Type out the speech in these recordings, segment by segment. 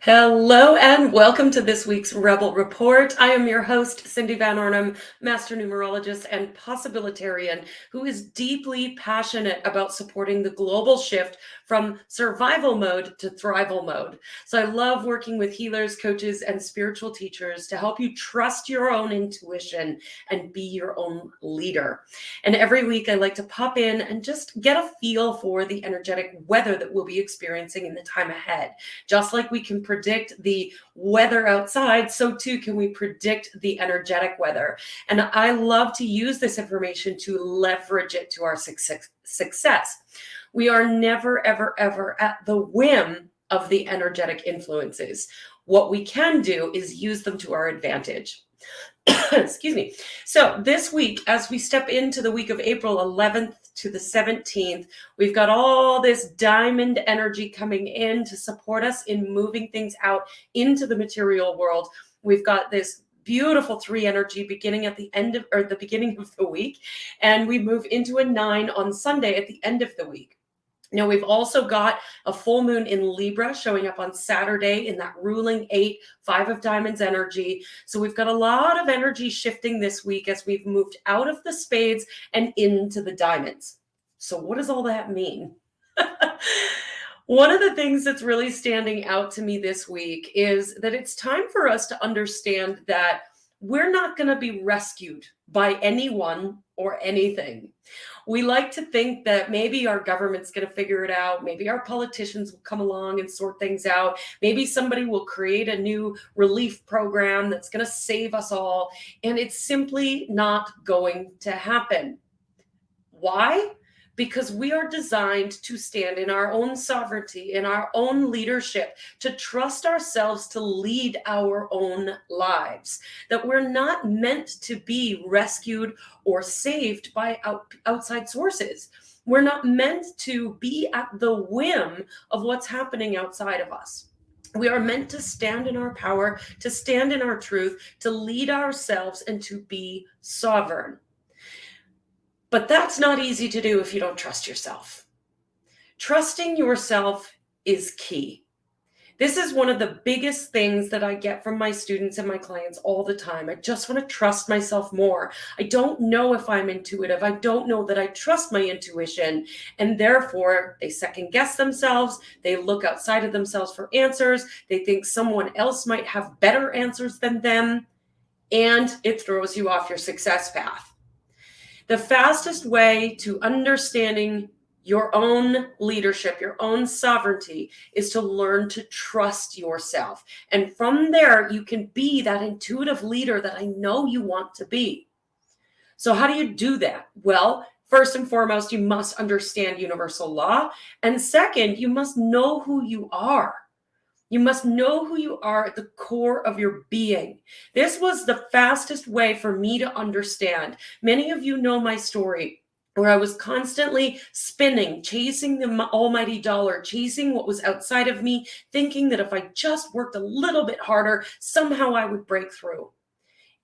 Hello and welcome to this week's Rebel Report. I am your host, Cindy Van Arnhem, master numerologist and possibilitarian who is deeply passionate about supporting the global shift from survival mode to thrival mode. So I love working with healers, coaches, and spiritual teachers to help you trust your own intuition and be your own leader. And every week I like to pop in and just get a feel for the energetic weather that we'll be experiencing in the time ahead. Just like we can predict the weather outside, so too can we predict the energetic weather. And I love to use this information to leverage it to our success. We are never, ever, ever at the whim of the energetic influences. What we can do is use them to our advantage. Excuse me. So this week, as we step into the week of April 11th to the 17th, we've got all this diamond energy coming in to support us in moving things out into the material world. We've got this beautiful 3 energy beginning at the end of, or the beginning of the week, and we move into a 9 on Sunday at the end of the week. Now, we've also got a full moon in Libra showing up on Saturday in that ruling 8, 5 of diamonds energy. So we've got a lot of energy shifting this week as we've moved out of the spades and into the diamonds. So what does all that mean? One of the things that's really standing out to me this week is that it's time for us to understand that we're not going to be rescued by anyone or anything. We like to think that maybe our government's going to figure it out. Maybe our politicians will come along and sort things out. Maybe somebody will create a new relief program that's going to save us all. And it's simply not going to happen. Why? Because we are designed to stand in our own sovereignty, in our own leadership, to trust ourselves to lead our own lives. That we're not meant to be rescued or saved by outside sources. We're not meant to be at the whim of what's happening outside of us. We are meant to stand in our power, to stand in our truth, to lead ourselves, and to be sovereign. But that's not easy to do if you don't trust yourself. Trusting yourself is key. This is one of the biggest things that I get from my students and my clients all the time. I just want to trust myself more. I don't know if I'm intuitive. I don't know that I trust my intuition. And therefore, they second guess themselves. They look outside of themselves for answers. They think someone else might have better answers than them. And it throws you off your success path. The fastest way to understanding your own leadership, your own sovereignty, is to learn to trust yourself. And from there, you can be that intuitive leader that I know you want to be. So how do you do that? Well, first and foremost, you must understand universal law. And second, you must know who you are. You must know who you are at the core of your being. This was the fastest way for me to understand. Many of you know my story, where I was constantly spinning, chasing the almighty dollar, chasing what was outside of me, thinking that if I just worked a little bit harder, somehow I would break through.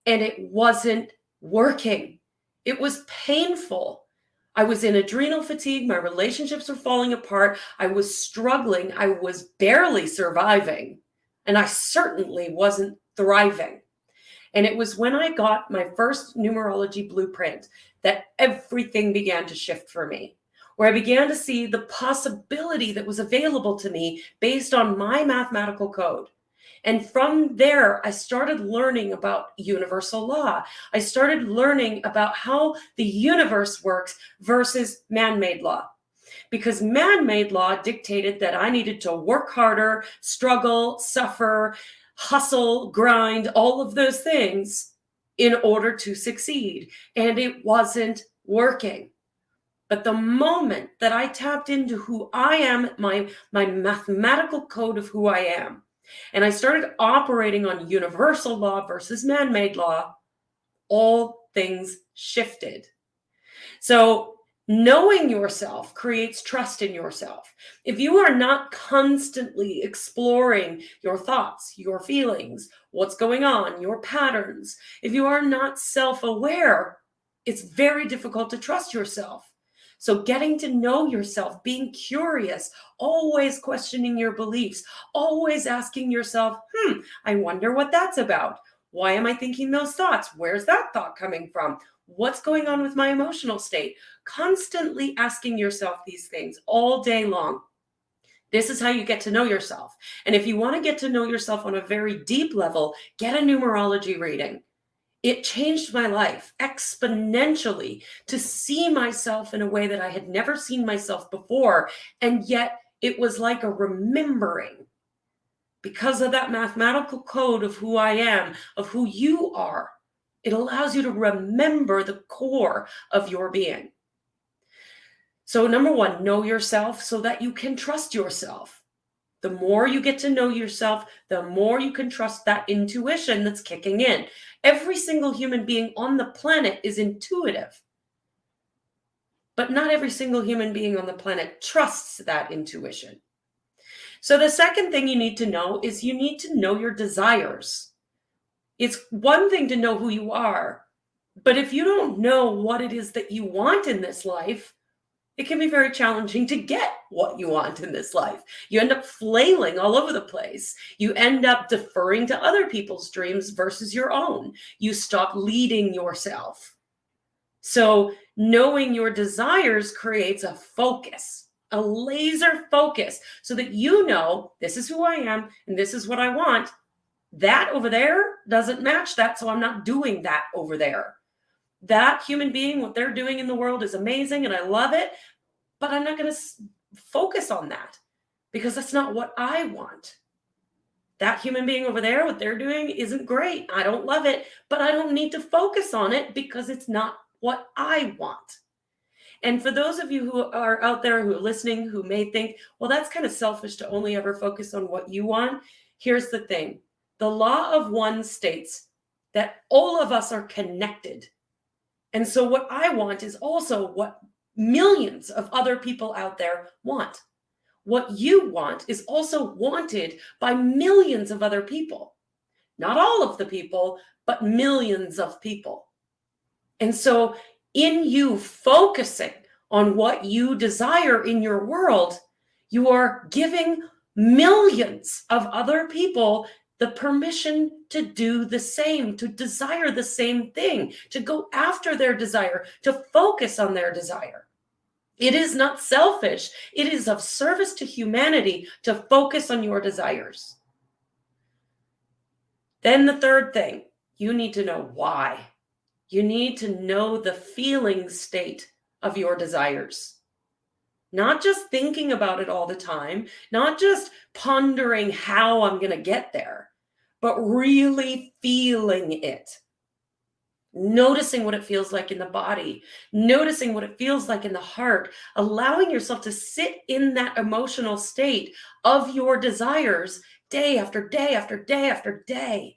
And it wasn't working. It was painful. I was in adrenal fatigue. My relationships were falling apart. I was struggling. I was barely surviving. And I certainly wasn't thriving. And it was when I got my first numerology blueprint that everything began to shift for me, where I began to see the possibility that was available to me based on my mathematical code. And from there, I started learning about universal law. I started learning about how the universe works versus man-made law. Because man-made law dictated that I needed to work harder, struggle, suffer, hustle, grind, all of those things in order to succeed. And it wasn't working. But the moment that I tapped into who I am, my mathematical code of who I am, and I started operating on universal law versus man-made law, all things shifted. So knowing yourself creates trust in yourself. If you are not constantly exploring your thoughts, your feelings, what's going on, your patterns, if you are not self-aware, it's very difficult to trust yourself. So getting to know yourself, being curious, always questioning your beliefs, always asking yourself, I wonder what that's about. Why am I thinking those thoughts? Where's that thought coming from? What's going on with my emotional state? Constantly asking yourself these things all day long. This is how you get to know yourself. And if you want to get to know yourself on a very deep level, get a numerology reading. It changed my life exponentially to see myself in a way that I had never seen myself before. And yet it was like a remembering because of that mathematical code of who I am, of who you are. It allows you to remember the core of your being. So number one, know yourself so that you can trust yourself. The more you get to know yourself, the more you can trust that intuition that's kicking in. Every single human being on the planet is intuitive, but not every single human being on the planet trusts that intuition. So the second thing you need to know is you need to know your desires. It's one thing to know who you are, but if you don't know what it is that you want in this life, it can be very challenging to get what you want in this life. You end up flailing all over the place. You end up deferring to other people's dreams versus your own. You stop leading yourself. So knowing your desires creates a focus, a laser focus, so that you know this is who I am and this is what I want. That over there doesn't match that, so I'm not doing that over there. That human being, what they're doing in the world is amazing and I love it, but I'm not going to focus on that because that's not what I want. That human being over there, what they're doing isn't great. I don't love it, but I don't need to focus on it because it's not what I want. And for those of you who are out there who are listening, who may think, well, that's kind of selfish to only ever focus on what you want. Here's the thing. The law of one states that all of us are connected. And so what I want is also what millions of other people out there want. What you want is also wanted by millions of other people. Not all of the people, but millions of people. And so in you focusing on what you desire in your world, you are giving millions of other people the permission to do the same, to desire the same thing, to go after their desire, to focus on their desire. It is not selfish. It is of service to humanity to focus on your desires. Then the third thing, you need to know why. You need to know the feeling state of your desires. Not just thinking about it all the time, not just pondering how I'm going to get there, but really feeling it. Noticing what it feels like in the body, noticing what it feels like in the heart, allowing yourself to sit in that emotional state of your desires day after day after day after day,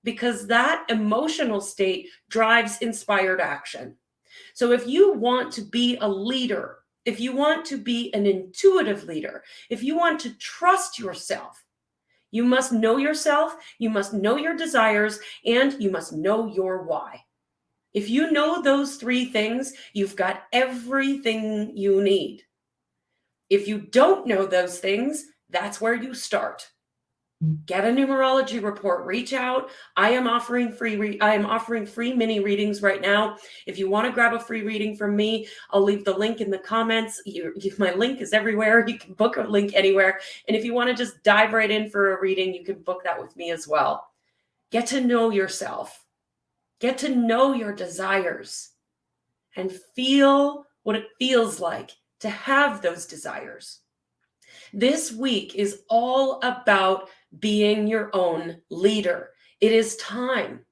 because that emotional state drives inspired action. So if you want to be a leader, if you want to be an intuitive leader, if you want to trust yourself, you must know yourself, you must know your desires, and you must know your why. If you know those three things, you've got everything you need. If you don't know those things, that's where you start. Get a numerology report, reach out. I am offering free mini readings right now. If you want to grab a free reading from me, I'll leave the link in the comments. My link is everywhere. You can book a link anywhere. And if you want to just dive right in for a reading, you can book that with me as well. Get to know yourself. Get to know your desires and feel what it feels like to have those desires. This week is all about being your own leader. It is time.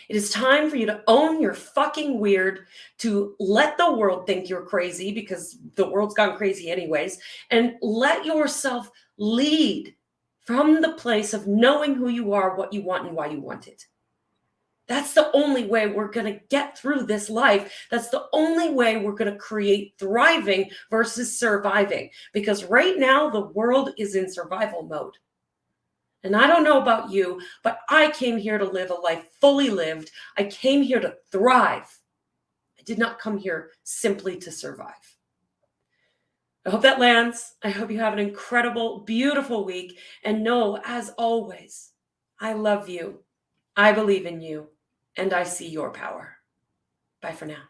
It is time for you to own your fucking weird, to let the world think you're crazy because the world's gone crazy anyways, and let yourself lead from the place of knowing who you are, what you want, and why you want it. That's the only way we're going to get through this life. That's the only way we're going to create thriving versus surviving. Because right now, the world is in survival mode. And I don't know about you, but I came here to live a life fully lived. I came here to thrive. I did not come here simply to survive. I hope that lands. I hope you have an incredible, beautiful week. And know, as always, I love you, I believe in you, and I see your power. Bye for now.